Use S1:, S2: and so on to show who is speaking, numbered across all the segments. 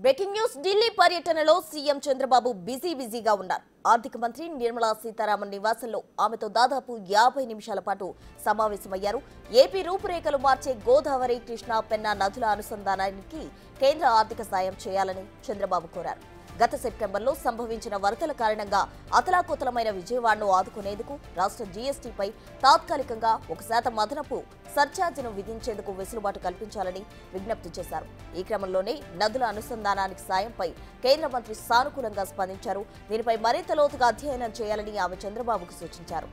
S1: Breaking news Delhi పర్యటనలో CM Chandrababu బిజీగా ఉన్నారు. ఆర్థిక మంత్రి నిర్మలా సీతారామన్ నివాసంలో ఆమెతో దాదాపు 50 నిమిషాల పాటు సమావేశమయ్యారు. ఏపీ రూపురేఖలు మార్చే గోదావరి, కృష్ణా, పెన్నా నదుల అనుసంధానానికి కేంద్ర ఆర్థిక సాయం చేయాలని చంద్రబాబు కోరారు. గత సెప్టెంబర్లో సంభవించిన వరదల కారణంగా అతలాకుతలమైన విజయవాడను ఆదుకునేందుకు రాష్ట్ర జీఎస్టీపై తాత్కాలికంగా 1% అదనపు సర్ఛార్జీను విధించేందుకు వెసులుబాటు కల్పించాలని విజ్ఞప్తి చేశారు. ఈ క్రమంలోనే నదుల అనుసంధానానికి సాయంపై కేంద్ర మంత్రి సానుకూలంగా స్పందించారు. దీనిపై మరింత లోతుగా అధ్యయనం చేయాలని ఆమె చంద్రబాబుకు సూచించారు.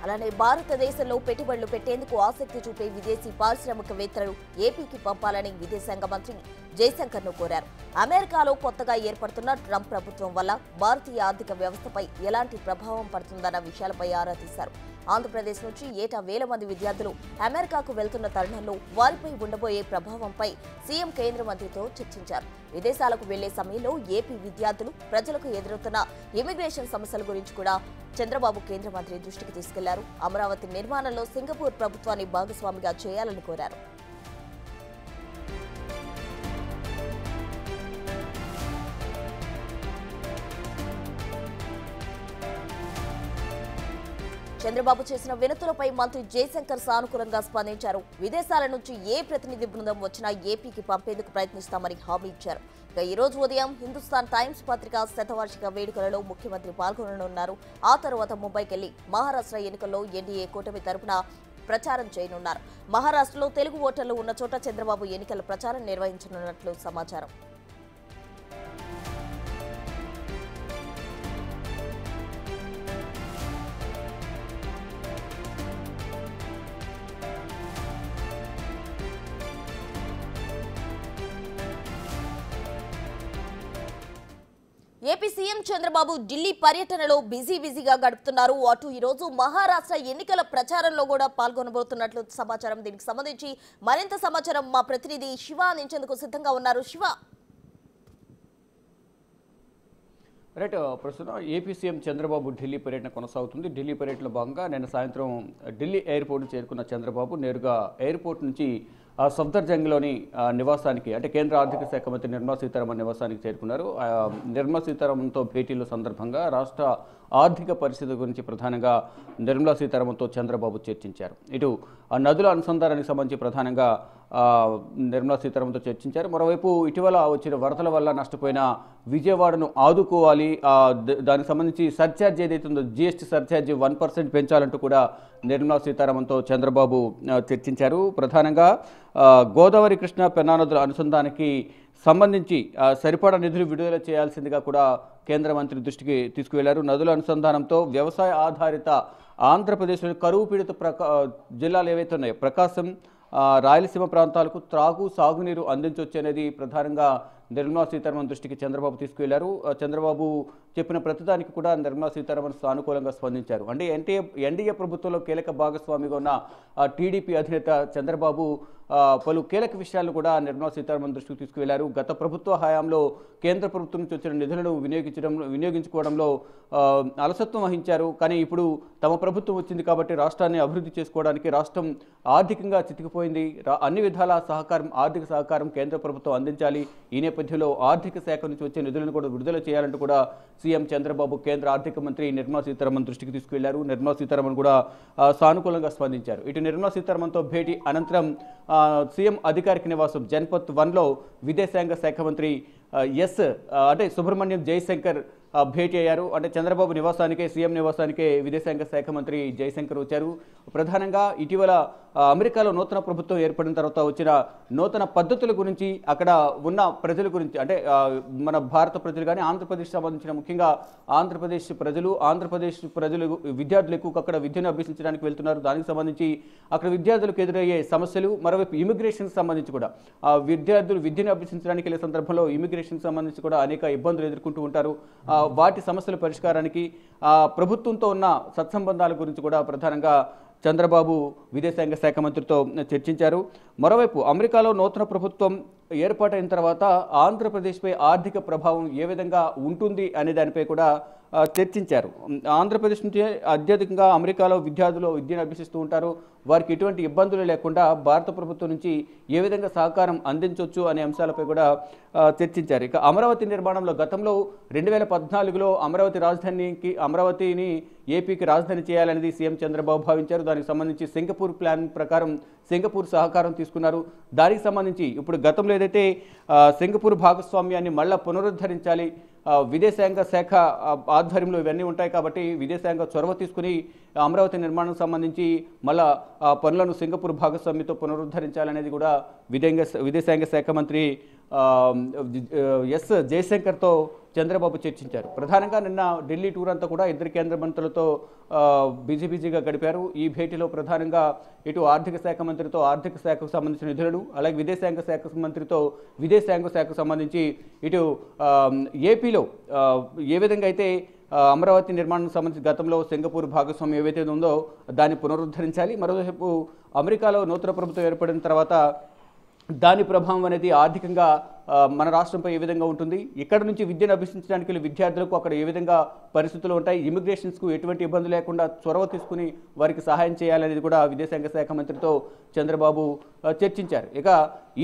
S1: అలానే భారతదేశంలో పెట్టుబడులు పెట్టేందుకు ఆసక్తి చూపే విదేశీ పారిశ్రామికవేత్తలు ఏపీకి పంపాలని విదేశాంగ మంత్రి జయశంకర్ను కోరారు. అమెరికాలో కొత్తగా ఏర్పడుతున్న ట్రంప్ ప్రభుత్వం వల్ల భారతీయ ఆర్థిక వ్యవస్థపై ఎలాంటి ప్రభావం పడుతుందన్న విషయాలపై ఆరా తీశారు. ఆంధ్రప్రదేశ్ నుంచి ఏటా 1000 మంది విద్యార్థులు అమెరికాకు వెళ్తున్న తరుణంలో వారిపై ఉండబోయే ప్రభావంపై సీఎం కేంద్ర మంత్రితో చర్చించారు. విదేశాలకు వెళ్లే సమయంలో ఏపీ విద్యార్థులు ప్రజలకు ఎదురవుతున్న ఇమిగ్రేషన్ సమస్యల గురించి కూడా చంద్రబాబు కేంద్ర మంత్రి దృష్టికి తీసుకెళ్లారు. అమరావతి నిర్మాణంలో సింగపూర్ ప్రభుత్వాన్ని భాగస్వామిగా చేయాలని కోరారు. చంద్రబాబు చేసిన వినతులపై మంత్రి జయశంకర్ సానుకూలంగా స్పందించారు. విదేశాల నుంచి ఏ ప్రతినిధి బృందం వచ్చినా ఏపీకి పంపేందుకు ప్రయత్నిస్తామని హామీ ఇచ్చారు. ఇక ఈ రోజు ఉదయం హిందుస్థాన్ టైమ్స్ పత్రిక శతవార్షిక వేడుకలలో ముఖ్యమంత్రి పాల్గొననున్నారు. ఆ తర్వాత ముంబైకెళ్లి మహారాష్ట్ర ఎన్నికల్లో ఎన్డీఏ కూటమి తరపున ప్రచారం చేయనున్నారు. మహారాష్ట్రలో తెలుగు ఓటర్లు ఉన్న చోట చంద్రబాబు ఎన్నికల ప్రచారం నిర్వహించనున్నట్లు సమాచారం. ఏపీ సీఎం చంద్రబాబు ఢిల్లీ పర్యటనలో బిజీగా గడుపుతున్నారు. అటు ఈ రోజు మహారాష్ట్ర ఎన్నికల ప్రచారంలో కూడా పాల్గొనబోతున్నట్లు సమాచారం. దీనికి సంబంధించి మరింత సమాచారం మా ప్రతినిధి శివ అందించేందుకు సిద్ధంగా ఉన్నారు. శివ,
S2: రైట్, ప్రస్తుతం ఏపీ సీఎం చంద్రబాబు ఢిల్లీ పర్యటన కొనసాగుతుంది. ఢిల్లీ పర్యటనలో భాగంగా నిన్న సాయంత్రం ఢిల్లీ ఎయిర్పోర్ట్ చేరుకున్న చంద్రబాబు నేరుగా ఎయిర్పోర్ట్ నుంచి సఫ్దర్జంగ్లోని నివాసానికి, అంటే కేంద్ర ఆర్థిక శాఖ మంత్రి నిర్మలా సీతారామన్ నివాసానికి చేరుకున్నారు. నిర్మలా సీతారామన్తో భేటీల సందర్భంగా రాష్ట్ర ఆర్థిక పరిస్థితి గురించి ప్రధానంగా నిర్మలా సీతారామన్తో చంద్రబాబు చర్చించారు. ఇటు నదుల అనుసంధానానికి సంబంధించి ప్రధానంగా నిర్మలా సీతారామన్తో చర్చించారు. మరోవైపు ఇటీవల వచ్చిన వరదల వల్ల నష్టపోయిన విజయవాడను ఆదుకోవాలి, దానికి సంబంధించి సర్ఛార్జ్ ఏదైతే ఉందో జీఎస్టీ సర్ఛార్జ్ 1% పెంచాలంటూ కూడా నిర్మలా సీతారామన్తో చంద్రబాబు చర్చించారు. ప్రధానంగా గోదావరి, కృష్ణా, పెన్నా నదుల అనుసంధానానికి సంబంధించి సరిపడా నిధులు విడుదల చేయాల్సిందిగా కూడా కేంద్ర మంత్రి దృష్టికి తీసుకువెళ్లారు. నదుల అనుసంధానంతో వ్యవసాయ ఆధారిత ఆంధ్రప్రదేశ్లోని కరువు పీడిత జిల్లాలు ఏవైతే ఉన్నాయో ప్రకాశం, రాయలసీమ ప్రాంతాలకు త్రాగు, సాగునీరు అందించవచ్చు అనేది ప్రధానంగా నిర్మలా సీతారామన్ దృష్టికి చంద్రబాబు తీసుకువెళ్లారు. చంద్రబాబు చెప్పిన ప్రతిదానికి కూడా నిర్మలా సీతారామన్ సానుకూలంగా స్పందించారు. అంటే ఎన్డీఏ ప్రభుత్వంలో కీలక భాగస్వామిగా ఉన్న టీడీపీ అధినేత చంద్రబాబు పలు కీలక విషయాలను కూడా నిర్మలా సీతారామన్ దృష్టికి తీసుకువెళ్లారు. గత ప్రభుత్వ హయాంలో కేంద్ర ప్రభుత్వం నుంచి వచ్చిన నిధులను వినియోగించుకోవడంలో అలసత్వం వహించారు. కానీ ఇప్పుడు తమ ప్రభుత్వం వచ్చింది కాబట్టి రాష్ట్రాన్ని అభివృద్ధి చేసుకోవడానికి రాష్ట్రం ఆర్థికంగా చితికిపోయింది. అన్ని విధాల సహకారం, ఆర్థిక సహకారం కేంద్ర ప్రభుత్వం అందించాలి. ఈ నేపథ్యంలో ఆర్థిక శాఖ నుంచి వచ్చే నిధులను కూడా విడుదల చేయాలంటూ కూడా సీఎం చంద్రబాబు కేంద్ర ఆర్థిక మంత్రి నిర్మలా సీతారామన్ దృష్టికి తీసుకువెళ్లారు. నిర్మలా సీతారామన్ కూడా సానుకూలంగా స్పందించారు. ఇటు నిర్మలా సీతారామన్తో భేటీ అనంతరం సీఎం అధికారిక నివాసం జన్పత్ 1లో విదేశాంగ శాఖ మంత్రి అంటే సుబ్రహ్మణ్యం జయశంకర్ భేటీ అయ్యారు. అంటే చంద్రబాబు నివాసానికే, సీఎం నివాసానికే విదేశాంగ శాఖ మంత్రి జయశంకర్ వచ్చారు. ప్రధానంగా ఇటీవల అమెరికాలో నూతన ప్రభుత్వం ఏర్పడిన తర్వాత వచ్చిన నూతన పద్ధతుల గురించి, అక్కడ ఉన్న ప్రజల గురించి, అంటే మన భారత ప్రజలు కానీ ఆంధ్రప్రదేశ్ సంబంధించిన ముఖ్యంగా ఆంధ్రప్రదేశ్ ప్రజలు విద్యార్థులు ఎక్కువ అక్కడ విద్యను అభ్యసించడానికి వెళ్తున్నారు. దానికి సంబంధించి అక్కడ విద్యార్థులకు ఎదురయ్యే సమస్యలు, మరోవైపు ఇమిగ్రేషన్ సంబంధించి కూడా విద్యార్థులు విద్యను అభ్యసించడానికి వెళ్ళే సందర్భంలో ఇమిగ్రేషన్ సంబంధించి కూడా అనేక ఇబ్బందులు ఎదుర్కొంటూ ఉంటారు. వాటి సమస్యల పరిష్కారానికి ప్రభుత్వంతో ఉన్న సత్సంబంధాల గురించి కూడా ప్రధానంగా చంద్రబాబు విదేశాంగ శాఖ మంత్రితో చర్చించారు. మరోవైపు అమెరికాలో నూతన ప్రభుత్వం ఏర్పాటైన తర్వాత ఆంధ్రప్రదేశ్పై ఆర్థిక ప్రభావం ఏ విధంగా ఉంటుంది అనే దానిపై కూడా చర్చించారు. ఆంధ్రప్రదేశ్ నుంచి అత్యధికంగా అమెరికాలో విద్యార్థులు విద్యను అభ్యసిస్తూ ఉంటారు. వారికి ఎటువంటి ఇబ్బందులు లేకుండా భారత ప్రభుత్వం నుంచి ఏ విధంగా సహకారం అందించవచ్చు అనే అంశాలపై కూడా చర్చించారు. ఇక అమరావతి నిర్మాణంలో గతంలో 2014లో అమరావతిని ఏపీకి రాజధాని చేయాలనేది సీఎం చంద్రబాబు భావించారు. దానికి సంబంధించి సింగపూర్ ప్లాన్ ప్రకారం సింగపూర్ సహకారం తీసుకున్నారు. దానికి సంబంధించి ఇప్పుడు గతంలో ఏదైతే సింగపూర్ భాగస్వామ్యాన్ని మళ్ళా పునరుద్ధరించాలి, విదేశాంగ శాఖ ఆధ్వర్యంలో ఇవన్నీ ఉంటాయి కాబట్టి విదేశాంగ చొరవ తీసుకుని అమరావతి నిర్మాణం సంబంధించి మళ్ళా పనులను సింగపూర్ భాగస్వామ్యంతో పునరుద్ధరించాలనేది కూడా విదేశాంగ శాఖ మంత్రి ఎస్ జయశంకర్తో చంద్రబాబు చర్చించారు. ప్రధానంగా నిన్న ఢిల్లీ టూర్ అంతా కూడా ఇద్దరు కేంద్ర మంత్రులతో బిజీగా గడిపారు. ఈ భేటీలో ప్రధానంగా ఇటు ఆర్థిక శాఖ మంత్రితో ఆర్థిక శాఖకు సంబంధించిన నిధులను, అలాగే విదేశాంగ శాఖ మంత్రితో విదేశాంగ శాఖకు సంబంధించి ఇటు ఏపీలో ఏ విధంగా అయితే అమరావతి నిర్మాణం సంబంధించి గతంలో సింగపూర్ భాగస్వామ్యం ఏవైతే ఉందో దాన్ని పునరుద్ధరించాలి. మరోవైపు అమెరికాలో నూతన ప్రభుత్వం ఏర్పడిన తర్వాత దాని ప్రభావం అనేది ఆర్థికంగా మన రాష్ట్రంపై ఏ విధంగా ఉంటుంది, ఇక్కడ నుంచి విద్యను అభ్యసించడానికి విద్యార్థులకు అక్కడ ఏ విధంగా పరిస్థితులు ఉంటాయి, ఇమిగ్రేషన్స్కు ఎటువంటి ఇబ్బంది లేకుండా చొరవ తీసుకుని వారికి సహాయం చేయాలనేది కూడా విదేశాంగ శాఖ మంత్రితో చంద్రబాబు చర్చించారు. ఇక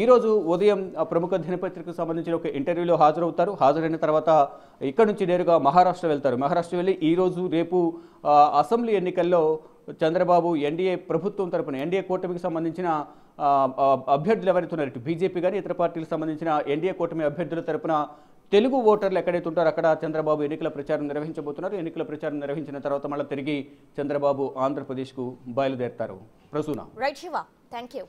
S2: ఈరోజు ఉదయం ప్రముఖ దినపత్రికకు సంబంధించిన ఒక ఇంటర్వ్యూలో హాజరవుతారు. హాజరైన తర్వాత ఇక్కడ నుంచి నేరుగా మహారాష్ట్ర వెళ్తారు. మహారాష్ట్ర వెళ్ళి ఈరోజు రేపు అసెంబ్లీ ఎన్నికల్లో చంద్రబాబు ఎన్డీఏ ప్రభుత్వం తరపున ఎన్డీఏ కూటమికి సంబంధించిన అభ్యర్థులు ఎవరైతే ఉన్నారు, ఇటు బీజేపీ కానీ ఇతర పార్టీలకు సంబంధించిన ఎన్డీఏ కూటమి అభ్యర్థుల తరపున తెలుగు ఓటర్లు ఎక్కడైతే ఉంటారో అక్కడ చంద్రబాబు ఎన్నికల ప్రచారం నిర్వహించబోతున్నారు. ఎన్నికల ప్రచారం నిర్వహించిన తర్వాత మళ్ళీ తిరిగి చంద్రబాబు ఆంధ్రప్రదేశ్కు బయలుదేరుతారు. Prasuna.
S1: Right Shiva, thank you.